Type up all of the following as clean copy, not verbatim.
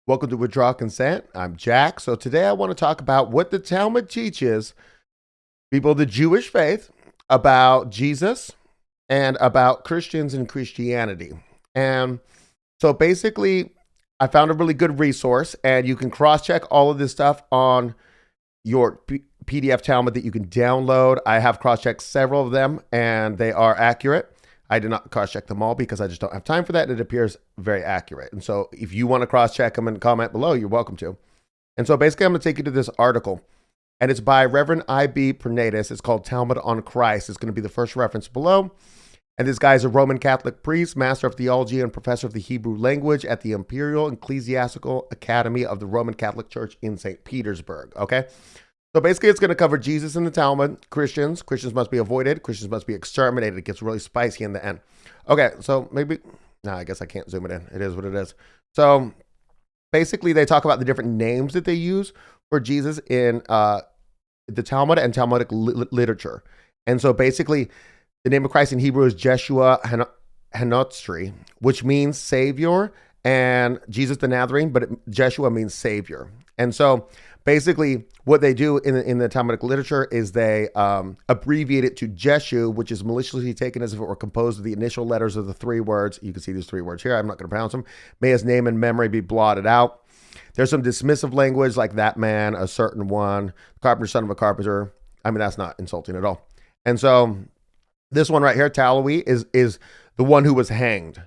Welcome to Withdraw Consent. I'm Jack. So today I want to talk about what the Talmud teaches people of the Jewish faith about Jesus and about Christians and Christianity. And so basically, I found a really good resource, and you can cross-check all of this stuff on your PDF Talmud that you can download. I have cross-checked several of them, and they are accurate. I did not cross-check them all because I just don't have time for that, and it appears very accurate. And so if you want to cross-check them and comment below, you're welcome to. And so basically, I'm going to take you to this article, and it's by Reverend I.B. Pernatus. It's called Talmud on Christ. It's going to be the first reference below. And this guy is a Roman Catholic priest, master of theology, and professor of the Hebrew language at the Imperial Ecclesiastical Academy of the Roman Catholic Church in St. Petersburg. Okay? So basically, it's going to cover Jesus in the Talmud, Christians must be avoided, Christians must be exterminated. It gets really spicy in the end. Okay, so I guess I can't zoom it in. It is what it is. So basically, they talk about the different names that they use for Jesus in the Talmud and Talmudic literature. And so basically, the name of Christ in Hebrew is Jeshua Hanotzri, which means Savior, and Jesus the Nazarene, but Jeshua means Savior. And so basically, what they do in the Talmudic literature is they abbreviate it to Jeshu, which is maliciously taken as if it were composed of the initial letters of the three words. You can see these three words here. I'm not going to pronounce them. May his name and memory be blotted out. There's some dismissive language like that man, a certain one, carpenter, son of a carpenter. I mean, that's not insulting at all. And so this one right here, Talawi, is the one who was hanged.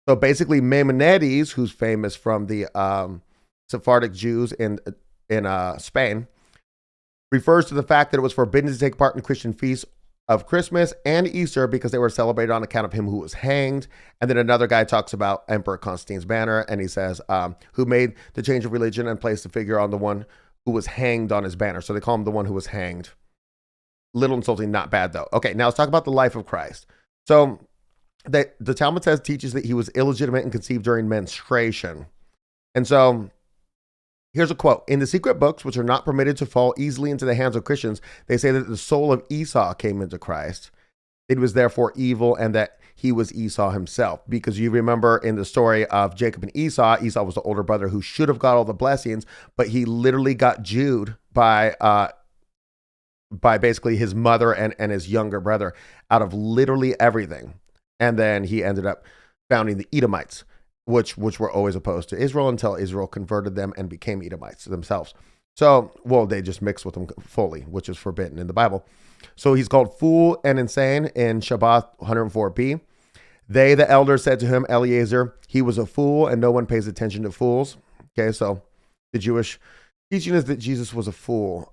So basically, Maimonides, who's famous from the Sephardic Jews in Spain, refers to the fact that it was forbidden to take part in Christian feasts of Christmas and Easter because they were celebrated on account of him who was hanged. And then another guy talks about Emperor Constantine's banner, and he says, who made the change of religion and placed the figure on the one who was hanged on his banner. So they call him the one who was hanged. Little insulting, not bad though. Okay, now let's talk about the life of Christ. So the Talmud teaches that he was illegitimate and conceived during menstruation. And so here's a quote. In the secret books, which are not permitted to fall easily into the hands of Christians, they say that the soul of Esau came into Christ. It was therefore evil, and that he was Esau himself. Because you remember in the story of Jacob and Esau was the older brother who should have got all the blessings, but he literally got Jewed by basically his mother and his younger brother out of literally everything. And then he ended up founding the Edomites, which were always opposed to Israel until Israel converted them and became Edomites themselves. So, they just mixed with them fully, which is forbidden in the Bible. So he's called fool and insane in Shabbat 104b. They, the elders, said to him, Eliezer, he was a fool, and no one pays attention to fools. Okay, so the Jewish teaching is that Jesus was a fool.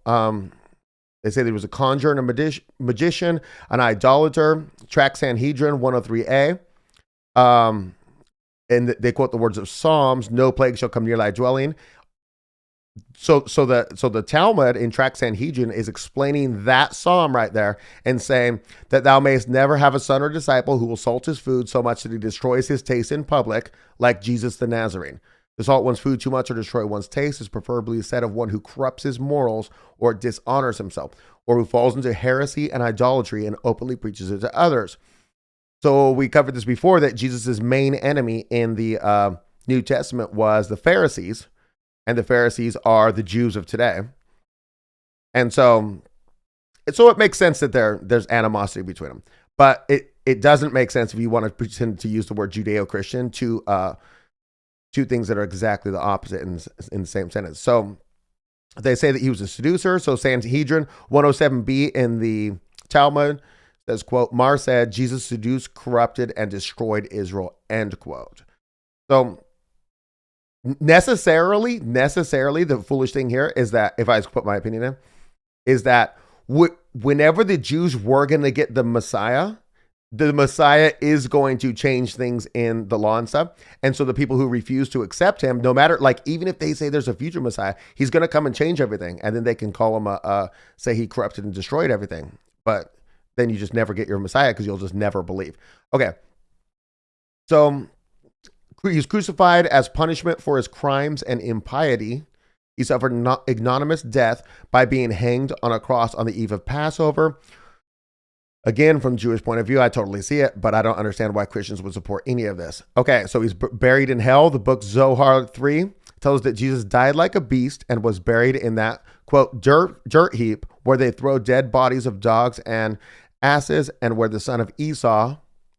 They say that he was a conjurer and a magician, an idolater. Tract Sanhedrin 103a. And they quote the words of Psalms, no plague shall come near thy dwelling. So the Talmud in Tract Sanhedrin is explaining that psalm right there and saying that thou mayest never have a son or disciple who will salt his food so much that he destroys his taste in public, like Jesus the Nazarene. To salt one's food too much or destroy one's taste is preferably said of one who corrupts his morals or dishonors himself, or who falls into heresy and idolatry and openly preaches it to others. So we covered this before, that Jesus' main enemy in the New Testament was the Pharisees, and the Pharisees are the Jews of today. And so it makes sense that there's animosity between them. But it doesn't make sense if you want to pretend to use the word Judeo-Christian to two things that are exactly the opposite in the same sentence. So they say that he was a seducer. So Sanhedrin 107b in the Talmud says, quote, Mar said, Jesus seduced, corrupted, and destroyed Israel, end quote. So necessarily, the foolish thing here is that, if I put my opinion in, is that whenever the Jews were going to get the Messiah is going to change things in the law and stuff. And so the people who refuse to accept him, no matter, even if they say there's a future Messiah, he's going to come and change everything. And then they can call him say he corrupted and destroyed everything. But then you just never get your Messiah because you'll just never believe. Okay. So he's crucified as punishment for his crimes and impiety. He suffered ignominious death by being hanged on a cross on the eve of Passover. Again, from Jewish point of view, I totally see it, but I don't understand why Christians would support any of this. Okay, so he's buried in hell. The book Zohar 3 tells us that Jesus died like a beast and was buried in that, quote, dirt heap where they throw dead bodies of dogs and asses, and where the son of Esau,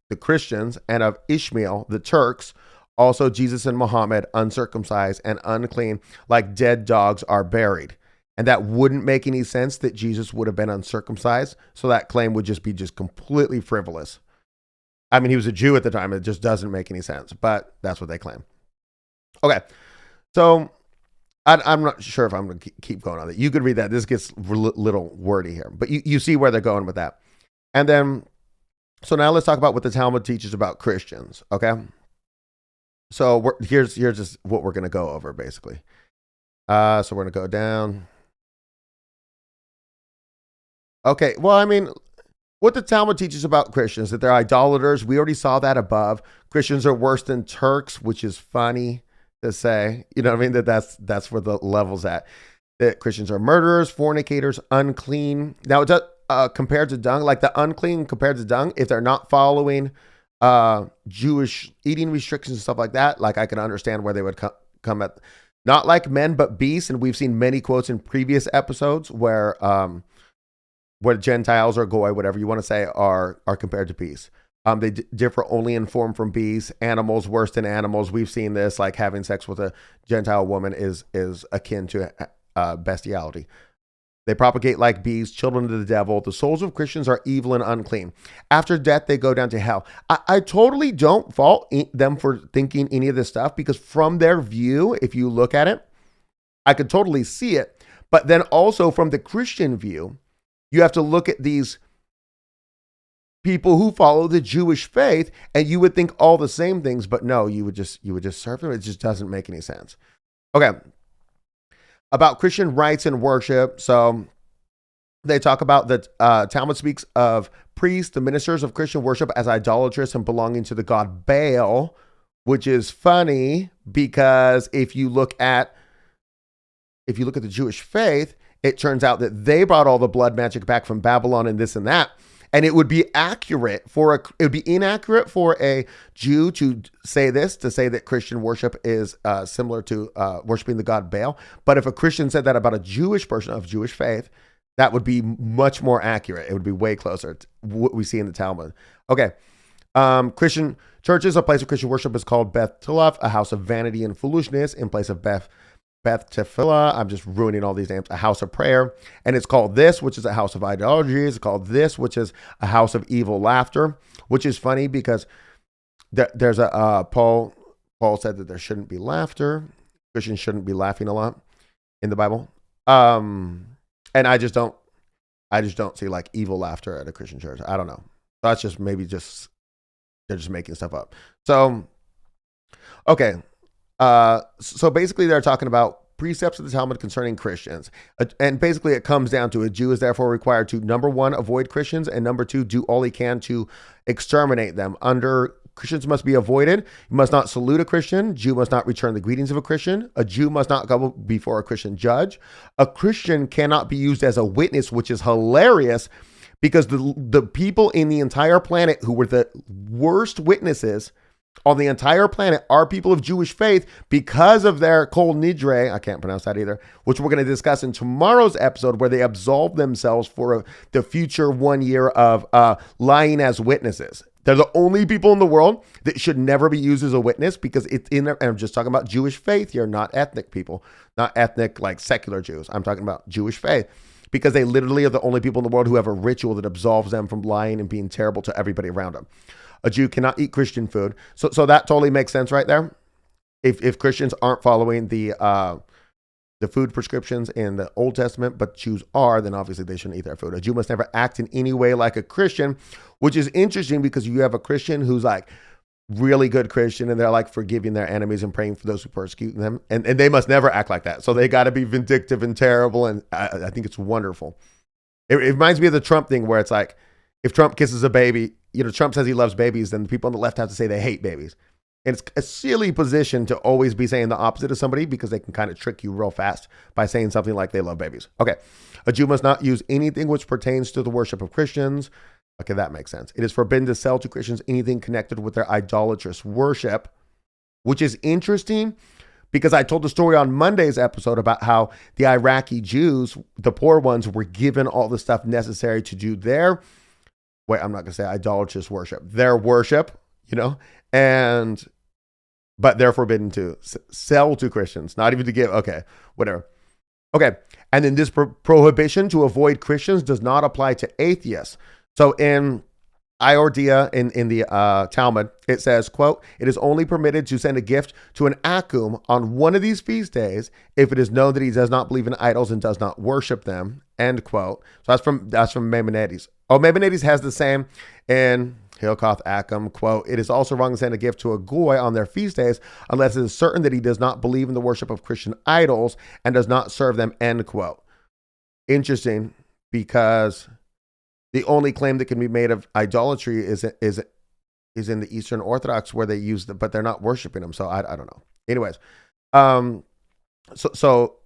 the Christians, and of Ishmael, the Turks, also Jesus and Muhammad, uncircumcised and unclean, like dead dogs, are buried. And that wouldn't make any sense that Jesus would have been uncircumcised. So that claim would just be completely frivolous. I mean, he was a Jew at the time. It just doesn't make any sense, but that's what they claim. Okay. So I'm not sure if I'm going to keep going on that. You could read that. This gets a little wordy here, but you see where they're going with that. And then, so now let's talk about what the Talmud teaches about Christians. Okay. So here's just what we're going to go over basically. So we're going to go down. Okay, well, I mean, what the Talmud teaches about Christians, that they're idolaters. We already saw that above. Christians are worse than Turks, which is funny to say. You know what I mean? That's where the level's at. That Christians are murderers, fornicators, unclean. Now, compared to dung, like the unclean compared to dung, if they're not following Jewish eating restrictions and stuff like that, like I can understand where they would come at, not like men, but beasts. And we've seen many quotes in previous episodes where Gentiles or goy, whatever you want to say, are compared to beasts. They differ only in form from beasts. Animals worse than animals. We've seen this, like having sex with a Gentile woman is akin to bestiality. They propagate like beasts, children of the devil. The souls of Christians are evil and unclean. After death, they go down to hell. I totally don't fault them for thinking any of this stuff, because from their view, if you look at it, I could totally see it. But then also from the Christian view, you have to look at these people who follow the Jewish faith, and you would think all the same things, but no, you would just serve them. It just doesn't make any sense. Okay. About Christian rites and worship. So they talk about the Talmud speaks of priests, the ministers of Christian worship, as idolatrous and belonging to the god Baal, which is funny because if you look at the Jewish faith, it turns out that they brought all the blood magic back from Babylon and this and that. And it would be inaccurate for a Jew to say this, to say that Christian worship is similar to worshiping the god Baal. But if a Christian said that about a Jewish person of Jewish faith, that would be much more accurate. It would be way closer to what we see in the Talmud. Okay. Christian churches, a place of Christian worship is called Beth Tilaf, a house of vanity and foolishness, in place of Beth Tefillah. I'm just ruining all these names. A house of prayer. And it's called this, which is a house of idolatry. It's called this, which is a house of evil laughter, which is funny because there's a Paul said that there shouldn't be laughter. Christians shouldn't be laughing a lot in the Bible. And I just don't see like evil laughter at a Christian church. I don't know. That's just they're just making stuff up. So, okay. So basically they're talking about precepts of the Talmud concerning Christians. And basically it comes down to a Jew is therefore required to, number one, avoid Christians, and number two, do all he can to exterminate them. Christians must be avoided. You must not salute a Christian. Jew must not return the greetings of a Christian. A Jew must not go before a Christian judge. A Christian cannot be used as a witness, which is hilarious because the people in the entire planet who were the worst witnesses on the entire planet are people of Jewish faith because of their kol nidre, I can't pronounce that either, which we're going to discuss in tomorrow's episode, where they absolve themselves for the future 1 year of lying as witnesses. They're the only people in the world that should never be used as a witness because it's in there. And I'm just talking about Jewish faith here, not ethnic people, not ethnic like secular Jews. I'm talking about Jewish faith because they literally are the only people in the world who have a ritual that absolves them from lying and being terrible to everybody around them. A Jew cannot eat Christian food. So that totally makes sense right there. If Christians aren't following the food prescriptions in the Old Testament, but Jews are, then obviously they shouldn't eat their food. A Jew must never act in any way like a Christian, which is interesting because you have a Christian who's like really good Christian and they're like forgiving their enemies and praying for those who persecute them. And they must never act like that. So they got to be vindictive and terrible. And I think it's wonderful. It reminds me of the Trump thing where it's like, if Trump kisses a baby, Trump says he loves babies, then the people on the left have to say they hate babies. And it's a silly position to always be saying the opposite of somebody because they can kind of trick you real fast by saying something like they love babies. Okay. A Jew must not use anything which pertains to the worship of Christians. Okay, that makes sense. It is forbidden to sell to Christians anything connected with their idolatrous worship, which is interesting Because I told the story on Monday's episode about how the Iraqi Jews, the poor ones, were given all the stuff necessary to do their, I'm not going to say idolatrous worship, their worship, but they're forbidden to sell to Christians, not even to give. Okay, whatever. Okay, and then this prohibition to avoid Christians does not apply to atheists. So in Iordia in the Talmud, it says, quote, "It is only permitted to send a gift to an akum on one of these feast days if it is known that he does not believe in idols and does not worship them," end quote. So that's from Maimonides. Oh, Maimonides has the same in Hilkoth Akum, quote, "It is also wrong to send a gift to a goy on their feast days unless it is certain that he does not believe in the worship of Christian idols and does not serve them," end quote. Interesting, because the only claim that can be made of idolatry is in the Eastern Orthodox, where they use them, but they're not worshiping them. So I don't know. Anyways, so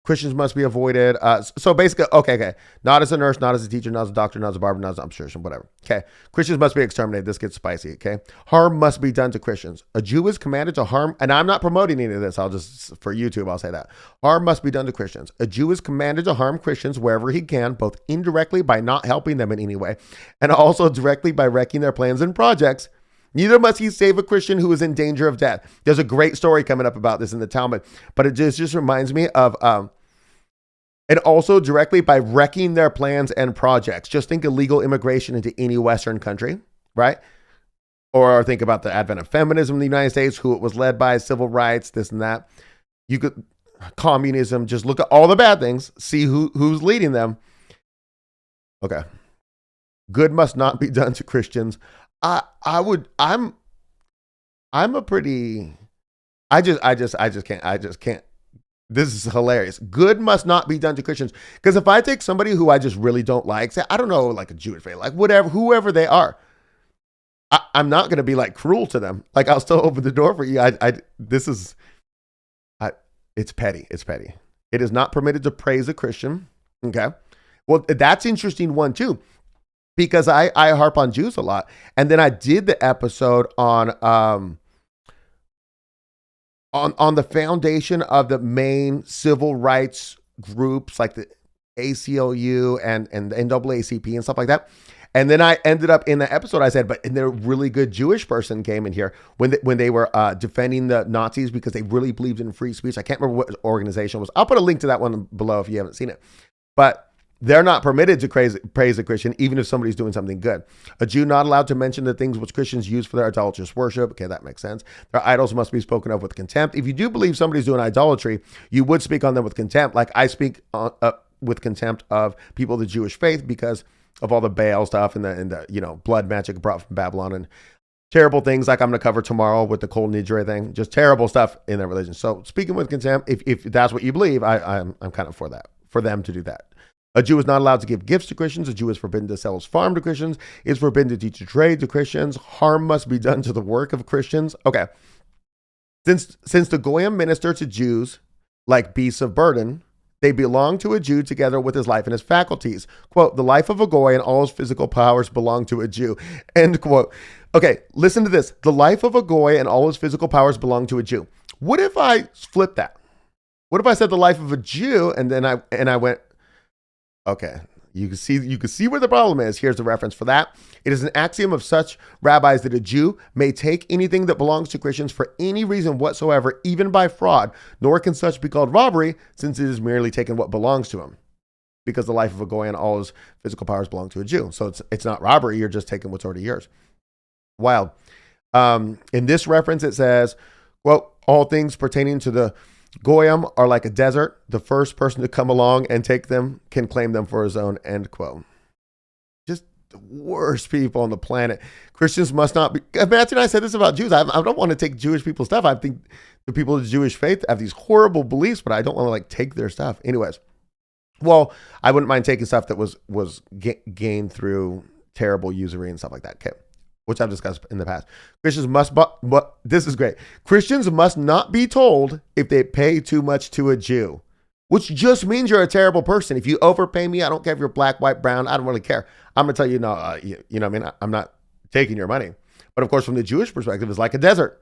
Christians must be avoided. So basically, okay. Not as a nurse, not as a teacher, not as a doctor, not as a barber, not as an obstetrician, whatever. Okay. Christians must be exterminated. This gets spicy. Okay. Harm must be done to Christians. A Jew is commanded to harm, and I'm not promoting any of this. I'll just, for YouTube, I'll say that. Harm must be done to Christians. A Jew is commanded to harm Christians wherever he can, both indirectly by not helping them in any way, and also directly by wrecking their plans and projects. Neither must he save a Christian who is in danger of death. There's a great story coming up about this in the Talmud, but it just reminds me of, and also directly by wrecking their plans and projects. Just think illegal immigration into any Western country, right? Or think about the advent of feminism in the United States, who it was led by, civil rights, this and that. You could, communism, just look at all the bad things, see who's leading them. Okay. Good must not be done to Christians. I just can't. This is hilarious. Good must not be done to Christians. Because if I take somebody who I just really don't like, say, I don't know, like a Jewish faith, like whoever they are, I'm not going to be like cruel to them. Like, I'll still open the door for you. It's petty. It's petty. It is not permitted to praise a Christian. Okay. Well, that's interesting one too, because I harp on Jews a lot. And then I did the episode on the foundation of the main civil rights groups, like the ACLU and the NAACP and stuff like that. And then I ended up in the episode, I said, and a really good Jewish person came in here when they were defending the Nazis because they really believed in free speech. I can't remember what organization it was. I'll put a link to that one below if you haven't seen it. But they're not permitted to praise a Christian, even if somebody's doing something good. A Jew not allowed to mention the things which Christians use for their idolatrous worship. Okay, that makes sense. Their idols must be spoken of with contempt. If you do believe somebody's doing idolatry, you would speak on them with contempt. Like I speak with contempt of people of the Jewish faith because of all the Baal stuff and the blood magic brought from Babylon and terrible things like I'm going to cover tomorrow with the Kol Nidre thing. Just terrible stuff in their religion. So speaking with contempt, if that's what you believe, I'm kind of for that, for them to do that. A Jew is not allowed to give gifts to Christians. A Jew is forbidden to sell his farm to Christians. Is forbidden to teach a trade to Christians. Harm must be done to the work of Christians. Okay. Since the Goyim minister to Jews like beasts of burden, they belong to a Jew together with his life and his faculties. Quote, the life of a Goy and all his physical powers belong to a Jew. End quote. Okay, listen to this. The life of a Goy and all his physical powers belong to a Jew. What if I flip that? What if I said the life of a Jew and then I went, okay, you can see where the problem is. Here's the reference for that. It is an axiom of such rabbis that a Jew may take anything that belongs to Christians for any reason whatsoever, even by fraud, nor can such be called robbery, since it is merely taken what belongs to him. Because the life of a Goy and all his physical powers belong to a Jew. So it's not robbery, you're just taking what's already yours. Wild. In this reference, it says, quote, all things pertaining to the Goyim are like a desert. The first person to come along and take them can claim them for his own, end quote. Just the worst people on the planet. Christians must not be. Imagine I said this about Jews. I don't want to take Jewish people's stuff. I think the people of the Jewish faith have these horrible beliefs, but I don't want to take their stuff. Anyways, well, I wouldn't mind taking stuff that was gained through terrible usury and stuff like that. Okay. Which I've discussed in the past. Christians must, but this is great. Christians must not be told if they pay too much to a Jew, which just means you're a terrible person. If you overpay me, I don't care if you're black, white, brown. I don't really care. I'm going to tell you, no, you know what I mean? I'm not taking your money. But of course, from the Jewish perspective, it's like a desert.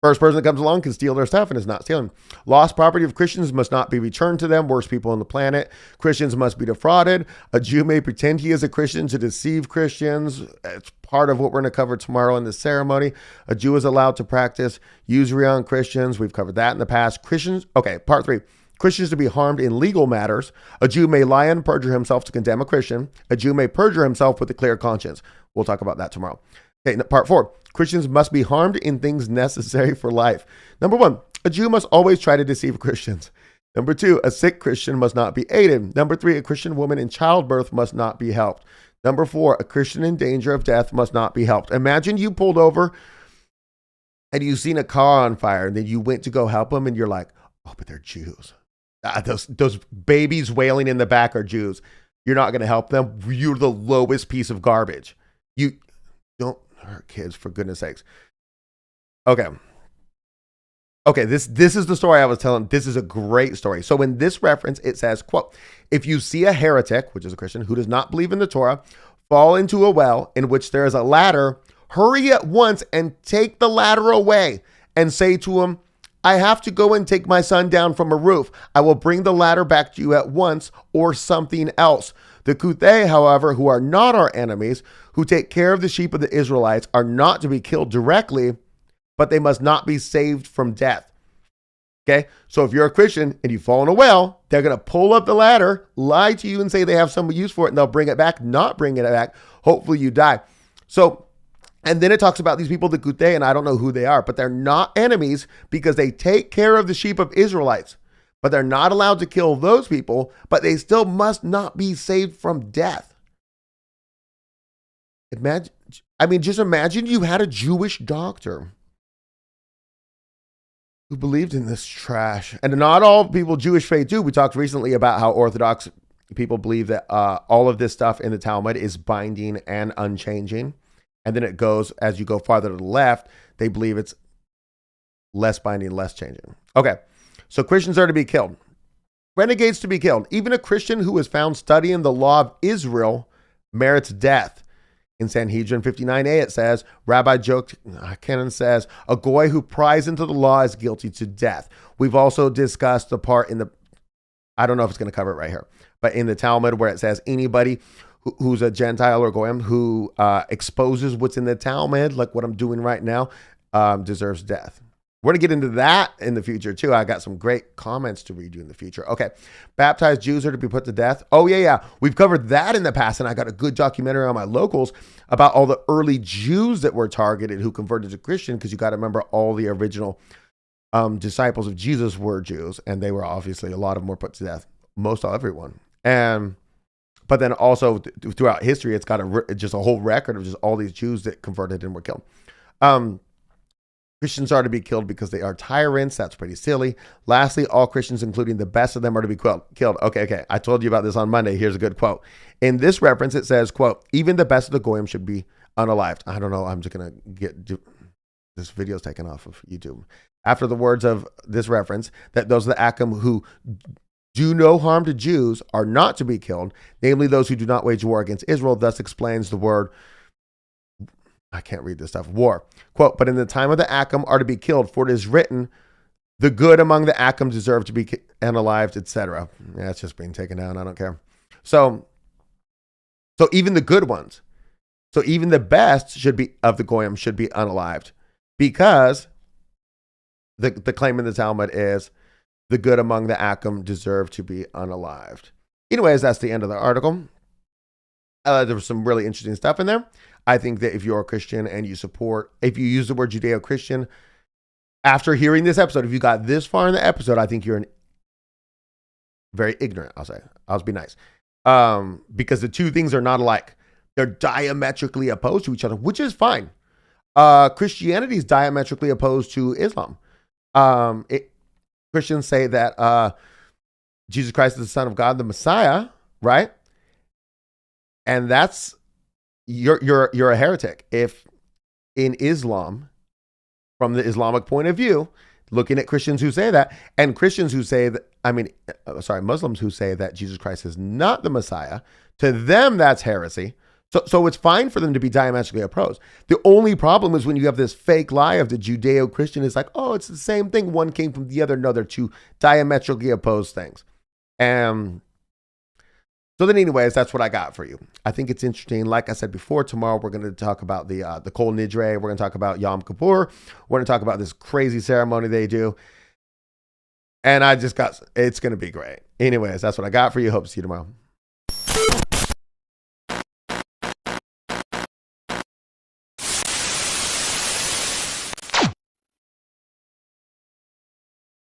First person that comes along can steal their stuff and is not stealing. Lost property of Christians must not be returned to them. Worst people on the planet. Christians must be defrauded. A Jew may pretend he is a Christian to deceive Christians. It's part of what we're going to cover tomorrow in the ceremony. A Jew is allowed to practice usury on Christians. We've covered that in the past. Christians, okay, part 3. Christians to be harmed in legal matters. A Jew may lie and perjure himself to condemn a Christian. A Jew may perjure himself with a clear conscience. We'll talk about that tomorrow. Okay, part 4. Christians must be harmed in things necessary for life. Number 1, a Jew must always try to deceive Christians. Number 2, a sick Christian must not be aided. Number 3, a Christian woman in childbirth must not be helped. Number 4, a Christian in danger of death must not be helped. Imagine you pulled over and you've seen a car on fire and then you went to go help them and you're like, oh, but they're Jews. Those babies wailing in the back are Jews. You're not going to help them. You're the lowest piece of garbage. You don't hurt kids, for goodness sakes. Okay, this is the story I was telling. This is a great story. So in this reference, it says, quote, if you see a heretic, which is a Christian, who does not believe in the Torah, fall into a well in which there is a ladder, hurry at once and take the ladder away and say to him, I have to go and take my son down from a roof. I will bring the ladder back to you at once, or something else. The Kuthei, however, who are not our enemies, who take care of the sheep of the Israelites, are not to be killed directly, but they must not be saved from death. Okay, so if you're a Christian and you fall in a well, they're going to pull up the ladder, lie to you and say they have some use for it, and they'll bring it back, not bring it back. Hopefully you die. So, and then it talks about these people, the Kuthei, and I don't know who they are, but they're not enemies because they take care of the sheep of Israelites. But they're not allowed to kill those people, but they still must not be saved from death. Just imagine you had a Jewish doctor who believed in this trash. And not all people Jewish faith do. We talked recently about how Orthodox people believe that all of this stuff in the Talmud is binding and unchanging. And then it goes, as you go farther to the left, they believe it's less binding, less changing. Okay, so Christians are to be killed. Renegades to be killed. Even a Christian who is found studying the law of Israel merits death. In Sanhedrin 59a, it says, Rabbi Kenan says, a goy who pries into the law is guilty to death. We've also discussed the part in the, I don't know if it's going to cover it right here, but in the Talmud where it says anybody who's a Gentile or goyim who exposes what's in the Talmud, like what I'm doing right now, deserves death. We're going to get into that in the future too. I got some great comments to read you in the future. Okay. Baptized Jews are to be put to death. Oh yeah. We've covered that in the past. And I got a good documentary on my locals about all the early Jews that were targeted who converted to Christian. Cause you got to remember all the original disciples of Jesus were Jews. And they were obviously, a lot of them were put to death. Most all, everyone. But then also throughout history, it's got just a whole record of just all these Jews that converted and were killed. Christians are to be killed because they are tyrants. That's pretty silly. Lastly, all Christians, including the best of them, are to be killed. Okay. I told you about this on Monday. Here's a good quote. In this reference, it says, quote, even the best of the goyim should be unalived. I don't know. I'm just going to get this video's taken off of YouTube. After the words of this reference, that those of the Akim who do no harm to Jews are not to be killed, namely those who do not wage war against Israel, thus explains the word, I can't read this stuff, war. Quote, but in the time of the Akim are to be killed, for it is written, the good among the Akim deserve to be unalived, etc. Yeah, it's just being taken down. I don't care. So even the good ones, so even the best should be of the goyim should be unalived, because the claim in the Talmud is the good among the Akim deserve to be unalived. Anyways, that's the end of the article. There was some really interesting stuff in there. I think that if you're a Christian and if you use the word Judeo-Christian, after hearing this episode, if you got this far in the episode, I think you're very ignorant, I'll say. I'll be nice. Because the two things are not alike. They're diametrically opposed to each other, which is fine. Christianity is diametrically opposed to Islam. Christians say that Jesus Christ is the Son of God, the Messiah, right? And that's you're a heretic if in Islam, from the Islamic point of view, looking at Christians who say that, and Christians who say that, Muslims who say that Jesus Christ is not the Messiah, to them that's heresy. So it's fine for them to be diametrically opposed. The only problem is when you have this fake lie of the Judeo-Christian. It's like, oh, it's the same thing. One came from the other. No, they're two diametrically opposed things. So then anyways, that's what I got for you. I think it's interesting. Like I said before, tomorrow we're going to talk about the Kol Nidre. We're going to talk about Yom Kippur. We're going to talk about this crazy ceremony they do. And it's going to be great. Anyways, that's what I got for you. Hope to see you tomorrow.